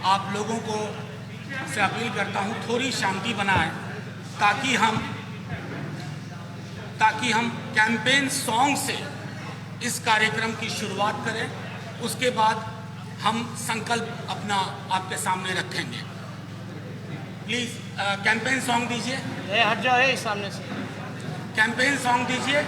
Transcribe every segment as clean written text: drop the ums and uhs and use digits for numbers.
आप लोगों को से अपील करता हूँ थोड़ी शांति बनाएं ताकि हम कैंपेन सॉन्ग से इस कार्यक्रम की शुरुआत करें। उसके बाद हम संकल्प अपना आपके सामने रखेंगे। प्लीज़ कैंपेन सॉन्ग दीजिए। हट जाओ इस सामने से। कैंपेन सॉन्ग दीजिए।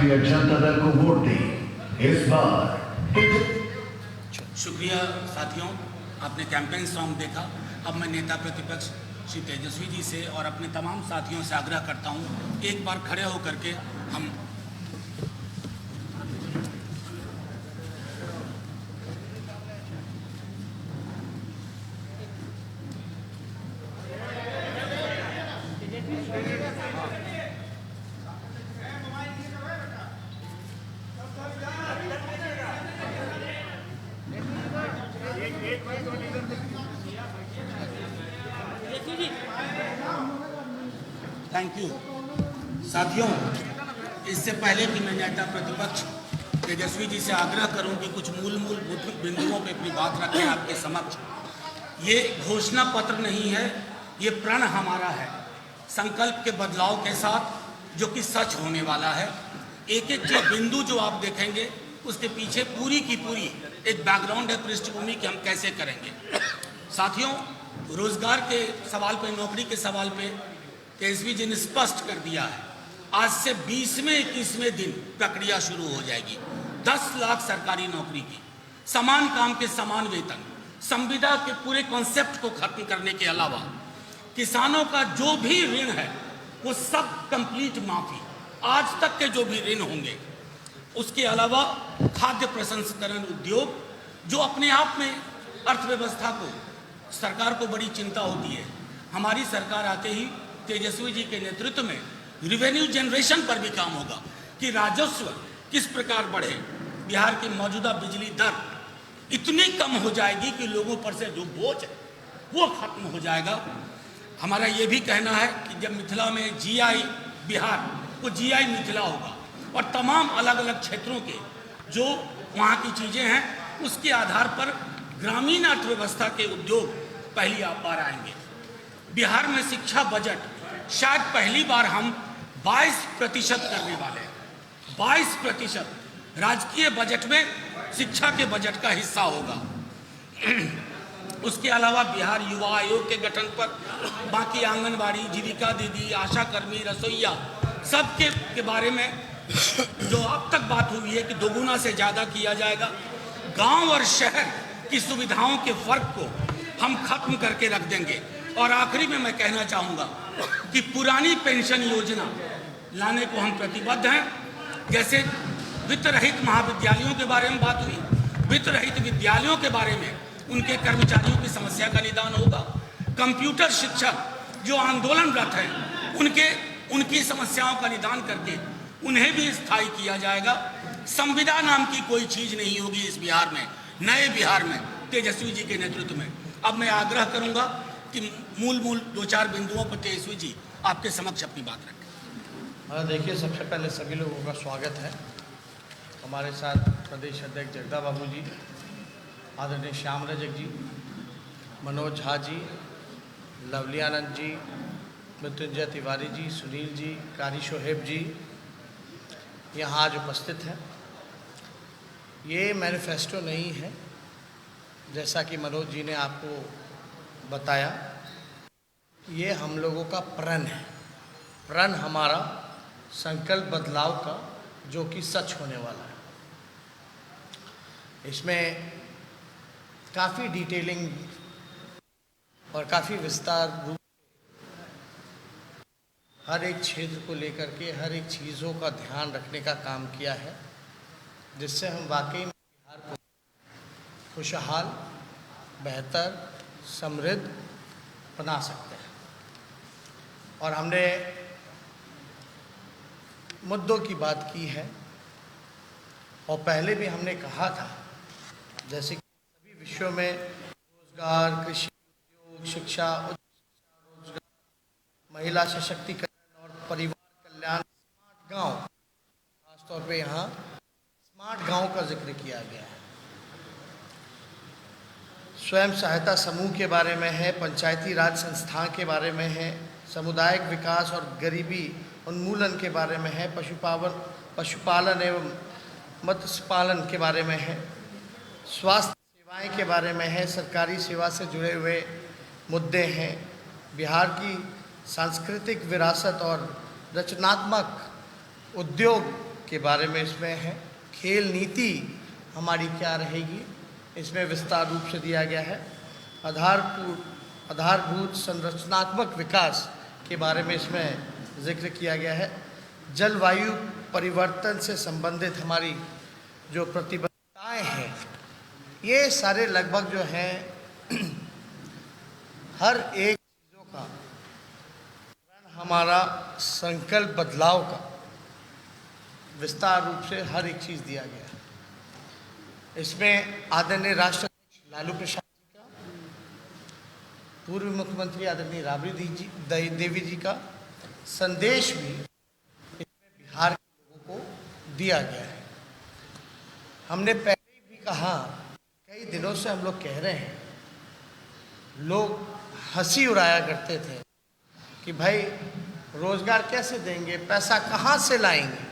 भारतीय जनता दल को वोट दें। इस बार शुक्रिया साथियों, आपने कैंपेन सॉन्ग देखा। अब मैं नेता प्रतिपक्ष श्री तेजस्वी जी से और अपने तमाम साथियों से आग्रह करता हूं, एक बार खड़े होकर के हम थैंक यू साथियों। इससे पहले कि मैं नेता प्रतिपक्ष तेजस्वी जी से आग्रह करूं कि कुछ मूल बिंदुओं पे अपनी बात रखें आपके समक्ष। ये घोषणा पत्र नहीं है, ये प्रण हमारा है, संकल्प के बदलाव के साथ जो कि सच होने वाला है। एक एक जो बिंदु जो आप देखेंगे उसके पीछे पूरी की पूरी एक बैकग्राउंड है, पृष्ठभूमि कि हम कैसे करेंगे। साथियों, रोजगार के सवाल पे, नौकरी के सवाल पे तेजस्वी जी ने स्पष्ट कर दिया है, आज से 20वें 21वें दिन प्रक्रिया शुरू हो जाएगी। 10 लाख सरकारी नौकरी की, समान काम के समान वेतन, संविदा के पूरे कॉन्सेप्ट को खत्म करने के अलावा किसानों का जो भी ऋण है वो सब कंप्लीट माफी, आज तक के जो भी ऋण होंगे। उसके अलावा खाद्य प्रसंस्करण उद्योग, जो अपने आप में अर्थव्यवस्था को, सरकार को बड़ी चिंता होती है। हमारी सरकार आते ही तेजस्वी जी के नेतृत्व में रिवेन्यू जनरेशन पर भी काम होगा कि राजस्व किस प्रकार बढ़े। बिहार की मौजूदा बिजली दर इतनी कम हो जाएगी कि लोगों पर से जो बोझ है वो खत्म हो जाएगा। हमारा ये भी कहना है कि जब मिथिला में जीआई बिहार, वो जीआई मिथिला होगा और तमाम अलग अलग क्षेत्रों के जो वहाँ की चीज़ें हैं उसके आधार पर ग्रामीण अर्थव्यवस्था के उद्योग पहली बार आएंगे। बिहार में शिक्षा बजट शायद पहली बार हम 22% करने वाले हैं। 22% राजकीय बजट में शिक्षा के बजट का हिस्सा होगा। उसके अलावा बिहार युवा आयोग के गठन पर बाकी आंगनबाड़ी, जीविका दीदी, आशा कर्मी, रसोईया के बारे में जो अब तक बात हुई है कि दोगुना से ज़्यादा किया जाएगा। गांव और शहर की सुविधाओं के फर्क को हम खत्म करके रख देंगे। और आखिरी में मैं कहना चाहूँगा कि पुरानी पेंशन योजना लाने को हम प्रतिबद्ध हैं। जैसे वित्त रहित महाविद्यालयों के बारे में बात हुई, वित्त रहित विद्यालयों के बारे में उनके कर्मचारियों की समस्या का निदान होगा। कंप्यूटर शिक्षक जो आंदोलनरत हैं उनकी समस्याओं का निदान करके उन्हें भी स्थायी किया जाएगा। संविदा नाम की कोई चीज़ नहीं होगी इस बिहार में, नए बिहार में तेजस्वी जी के नेतृत्व में। अब मैं आग्रह करूंगा कि मूल 2-4 बिंदुओं पर तेजस्वी जी आपके समक्ष अपनी बात रखें। देखिए, सबसे पहले सभी लोगों का स्वागत है। हमारे साथ प्रदेश अध्यक्ष जगदा बाबू जी, आदरणीय श्याम रजक जी, मनोज झा जी, लवली आनंद जी, मृत्युंजय तिवारी जी, सुनील जी, कारी शोहेब जी यहाँ आज उपस्थित हैं। ये मैनिफेस्टो नहीं है, जैसा कि मनोज जी ने आपको बताया, ये हम लोगों का प्रण है। प्रण हमारा संकल्प बदलाव का, जो कि सच होने वाला है। इसमें काफ़ी डिटेलिंग और काफ़ी विस्तार रूप हर एक क्षेत्र को लेकर के हर एक चीज़ों का ध्यान रखने का काम किया है, जिससे हम वाकई में बिहार को खुशहाल, बेहतर, समृद्ध बना सकते हैं। और हमने मुद्दों की बात की है और पहले भी हमने कहा था, जैसे कि सभी विषयों में रोजगार, कृषि, उद्योग, शिक्षा, रोजगार, महिला सशक्तिकरण और परिवार कल्याण, स्मार्ट गांव, खासतौर पे यहाँ स्मार्ट गांव का जिक्र किया गया है। स्वयं सहायता समूह के बारे में है, पंचायती राज संस्थान के बारे में है, सामुदायिक विकास और गरीबी उन्मूलन के बारे में है, पशुपालन एवं मत्स्य पालन के बारे में है, स्वास्थ्य सेवाएं के बारे में है, सरकारी सेवा से जुड़े हुए मुद्दे हैं, बिहार की सांस्कृतिक विरासत और रचनात्मक उद्योग के बारे में इसमें है। खेल नीति हमारी क्या रहेगी, इसमें विस्तार रूप से दिया गया है। आधारभूत संरचनात्मक विकास के बारे में इसमें जिक्र किया गया है। जलवायु परिवर्तन से संबंधित हमारी जो प्रतिबद्धताएं हैं, ये सारे लगभग जो हैं हर एक चीज़ों का हमारा संकल्प बदलाव का विस्तार रूप से हर एक चीज़ दिया गया है। इसमें आदरणीय राष्ट्राध्यक्ष लालू प्रसाद जी का, पूर्व मुख्यमंत्री आदरणीय राबड़ी देवी जी का संदेश भी इसमें बिहार के लोगों को दिया गया है। हमने पहले भी कहा, कई दिनों से हम लोग कह रहे हैं, लोग हंसी उड़ाया करते थे कि भाई रोजगार कैसे देंगे, पैसा कहाँ से लाएंगे।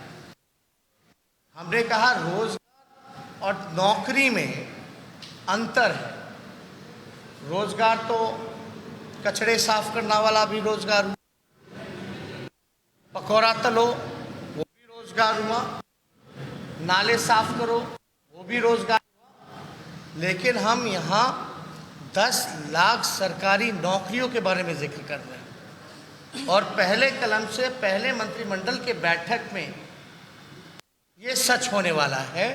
हमने कहा रोजगार और नौकरी में अंतर है। रोजगार तो कचड़े साफ करने वाला भी रोजगार हुआ, पकौड़ा तलो वो भी रोजगार हुआ, नाले साफ करो वो भी रोजगार हुआ। लेकिन हम यहाँ 10 लाख सरकारी नौकरियों के बारे में जिक्र कर रहे हैं और पहले कलम से पहले मंत्रिमंडल के बैठक में ये सच होने वाला है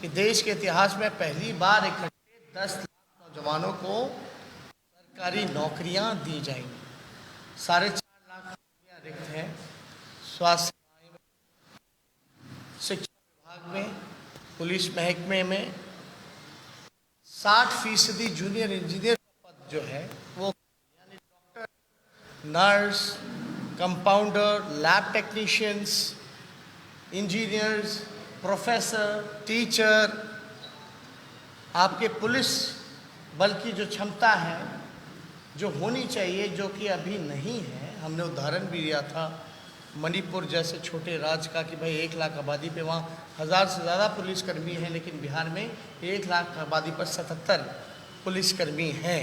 कि देश के इतिहास में पहली बार इकट्ठे 10 लाख नौजवानों को सरकारी नौकरियां दी जाएंगी। 4.5 लाख नौकरियां रिक्त हैं स्वास्थ्य सेवाएं में, शिक्षा विभाग में, पुलिस महकमे में। 60% जूनियर इंजीनियर का पद जो है वो यानी doctor, nurse, compounder, lab technicians, engineers, professor, teacher, आपके पुलिस बल की जो क्षमता है जो होनी चाहिए, जो कि अभी नहीं है। हमने उदाहरण भी दिया था मणिपुर जैसे छोटे राज्य का कि भाई 1 लाख आबादी पे वहाँ 1000 से ज़्यादा पुलिसकर्मी हैं, लेकिन बिहार में 1 लाख आबादी पर 77 पुलिसकर्मी हैं।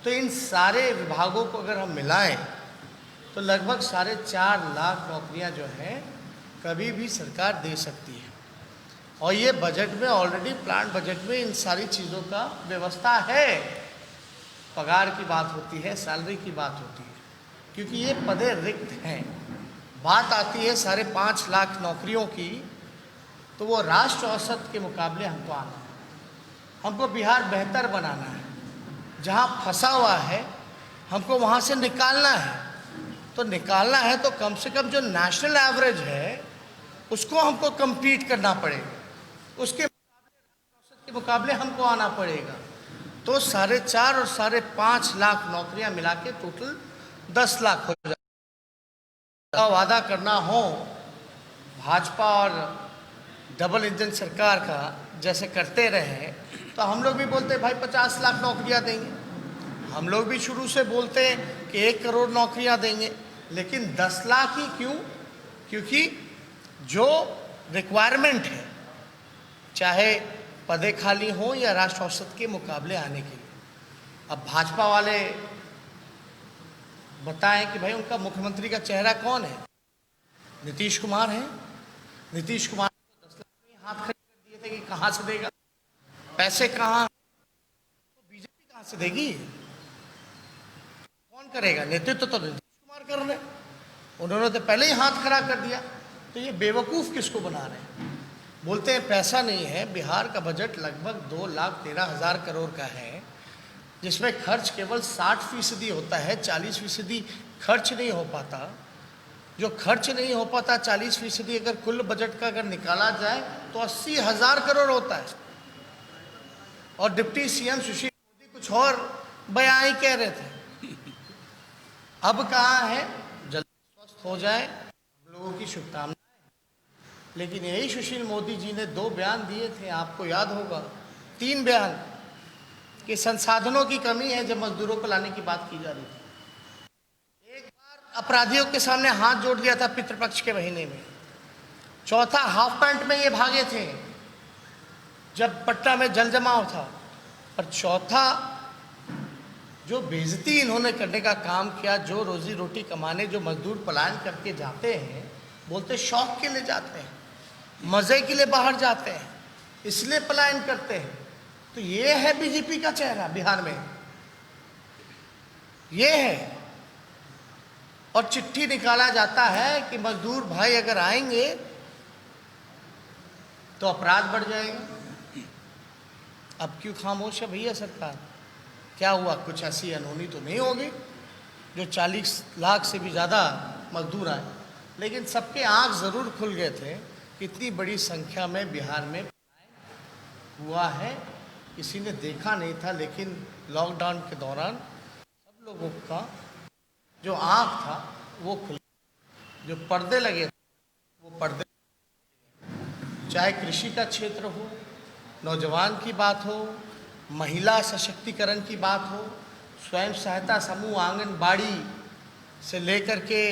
तो इन सारे विभागों को अगर हम मिलाएं तो लगभग 4.5 लाख नौकरियां जो हैं कभी भी सरकार दे सकती है। और ये बजट में ऑलरेडी प्लान बजट में इन सारी चीज़ों का व्यवस्था है। पगार की बात होती है, सैलरी की बात होती है, क्योंकि ये पदे रिक्त हैं। बात आती है 5.5 लाख नौकरियों की, तो वो राष्ट्र औसत के मुकाबले हमको आना है। हमको बिहार बेहतर बनाना है। जहाँ फंसा हुआ है हमको वहाँ से निकालना है। तो निकालना है तो कम से कम जो नेशनल एवरेज है उसको हमको compete करना पड़ेगा, उसके मुकाबले राष्ट्र औसत के मुकाबले हमको आना पड़ेगा। तो 4.5 और 5.5 लाख नौकरियां मिला के टोटल 10 लाख हो जाएगा। वादा करना हो भाजपा और डबल इंजन सरकार का जैसे करते रहे, तो हम लोग भी बोलते भाई 50 लाख नौकरियां देंगे। हम लोग भी शुरू से बोलते हैं कि 1 करोड़ नौकरियां देंगे, लेकिन 10 लाख ही क्यों? क्योंकि जो रिक्वायरमेंट है, चाहे पदे खाली हो या राष्ट्र औसत के मुकाबले आने के लिए। अब भाजपा वाले बताएं कि भाई उनका मुख्यमंत्री का चेहरा कौन है? नीतीश कुमार है। नीतीश कुमार को 10 लाख में हाथ खड़े कर दिए थे कि कहाँ से देगा, पैसे कहाँ, तो बीजेपी कहाँ से देगी? कौन करेगा? नेतृत्व तो नीतीश कुमार कर रहे, उन्होंने तो पहले ही हाथ खड़ा कर दिया। तो ये बेवकूफ़ किसको बना रहे हैं? बोलते हैं पैसा नहीं है। बिहार का बजट लगभग 2,13,000 करोड़ का है, जिसमें खर्च केवल 60% होता है, 40% खर्च नहीं हो पाता। जो खर्च नहीं हो पाता 40% अगर कुल बजट का अगर निकाला जाए तो 80,000 करोड़ होता है। और डिप्टी सीएम सुशील मोदी कुछ और बयान ही कह रहे थे। अब कहाँ है? जल्दी स्वस्थ हो जाए, हम लोगों की शुभकामनाएं। लेकिन यही सुशील मोदी जी ने 2 बयान दिए थे, आपको याद होगा, 3 बयान, कि संसाधनों की कमी है जब मजदूरों को लाने की बात की जा रही थी। एक बार अपराधियों के सामने हाथ जोड़ दिया था पितृपक्ष के महीने में। चौथा हाफ पैंट में ये भागे थे जब पटना में जल जमाव था। और चौथा जो बेइज्जती इन्होंने करने का काम किया, जो रोजी रोटी कमाने जो मजदूर पलायन करके जाते हैं, बोलते शौक के लिए जाते हैं, मज़े के लिए बाहर जाते हैं, इसलिए पलायन करते हैं। तो ये है बीजेपी का चेहरा बिहार में, ये है। और चिट्ठी निकाला जाता है कि मजदूर भाई अगर आएंगे तो अपराध बढ़ जाएगा। अब क्यों खामोश है भैया सरकार? क्या हुआ? कुछ ऐसी अनहोनी तो नहीं होगी जो 40 लाख से भी ज़्यादा मजदूर आए? लेकिन सबके आंख ज़रूर खुल गए थे कि इतनी बड़ी संख्या में बिहार में हुआ है, किसी ने देखा नहीं था। लेकिन लॉकडाउन के दौरान सब लोगों का जो आंख था वो खुल, जो पर्दे लगे वो पर्दे, चाहे कृषि का क्षेत्र हो, नौजवान की बात हो, महिला सशक्तिकरण की बात हो, स्वयं सहायता समूह, आंगनबाड़ी से लेकर के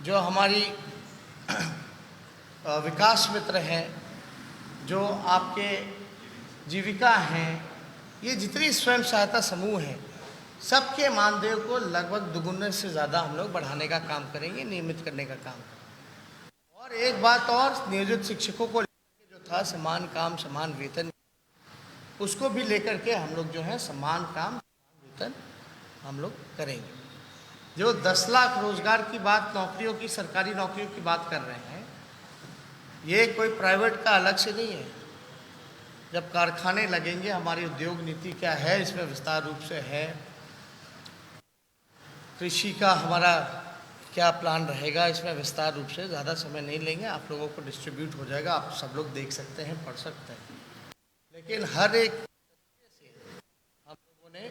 जो हमारी विकास मित्र हैं, जो आपके जीविका हैं, ये जितनी स्वयं सहायता समूह हैं, सबके मानदेय को लगभग दुगुने से ज़्यादा हम लोग बढ़ाने का काम करेंगे, नियमित करने का काम करेंगे। और एक बात और, नियोजित शिक्षकों को लेकर जो था समान काम समान वेतन, उसको भी लेकर के हम लोग जो है समान काम समान वेतन हम लोग करेंगे। जो 10 लाख रोजगार की बात, नौकरियों की, सरकारी नौकरियों की बात कर रहे हैं, ये कोई प्राइवेट का अलग से नहीं है। जब कारखाने लगेंगे, हमारी उद्योग नीति क्या है इसमें विस्तार रूप से है, कृषि का हमारा क्या प्लान रहेगा इसमें विस्तार रूप से, ज़्यादा समय नहीं लेंगे, आप लोगों को डिस्ट्रीब्यूट हो जाएगा, आप सब लोग देख सकते हैं, पढ़ सकते हैं। लेकिन हर एक तरीके से हम लोगों ने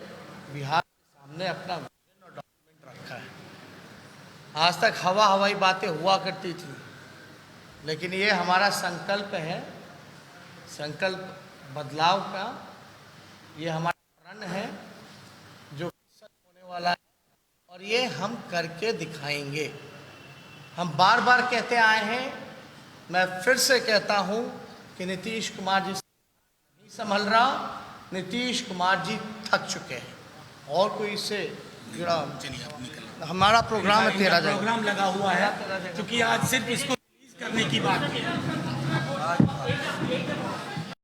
बिहार के सामने अपना विजन और डॉक्यूमेंट रखा है। आज तक हवाई बातें हुआ करती थी, लेकिन ये हमारा संकल्प है, संकल्प बदलाव का, ये हमारा प्रण है जो होने वाला है, और ये हम करके दिखाएंगे। हम बार बार कहते आए हैं, मैं फिर से कहता हूं कि नीतीश कुमार जी नहीं संभल रहा, नीतीश कुमार जी थक चुके हैं। और कोई इससे जुड़ा, हमारा प्रोग्राम है 13 जगह प्रोग्राम लगा हुआ है, क्योंकि आज सिर्फ इसको रिलीज करने की बात है।